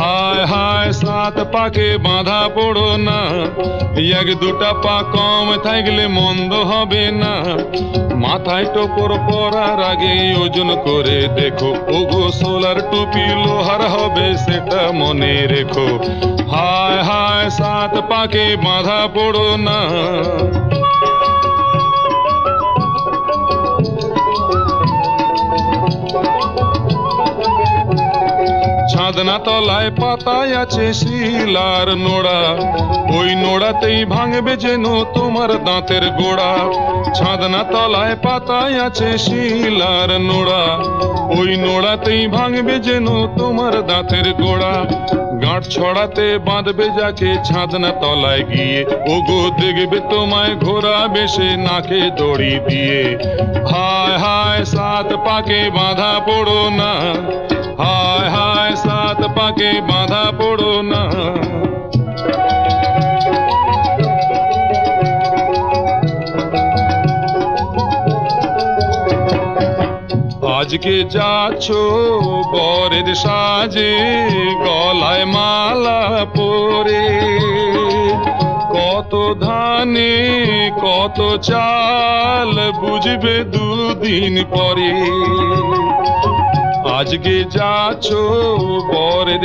হায় হায় সাত পাকে বাঁধা পড়ো না, এক দুটা পা কম থাকলে মন্দ হবে না। মাথায় টোপর পরার আগে ওজন করে দেখো, ওগো সোলার টুপি লোহার হবে সেটা মনে রেখো। হায় হায় সাত পাকে বাঁধা পড়ো না। ছাদনা তলায় পাতায় আছে শিলার নোড়া, ওই নোড়াতেই ভাঙবে যেন তোমার দাঁতের গোড়া। ছাদনা তলায় পাতায় আছে শিলার নোড়া, ওই নোড়াতেই ভাঙবে যেন তোমার দাঁতের গোড়া। গাঁট ছড়াতে বাঁধবে যাকে ছাদনা তলায় গিয়ে, ওগো দেখবে তোমায় ঘোড়া বেশে নাকে দড়ি দিয়ে। হায় হায় সাত পাকে বাঁধা পড়ো না, হায় হায় সাত পাকে বাঁধা পড়ো না। আজকে যাচ্ছ বরের সাজে, গলায় মালা পরে, কত ধানে কত চাল বুঝবে দুদিন পরে। আজকে যাচ্ছ বরের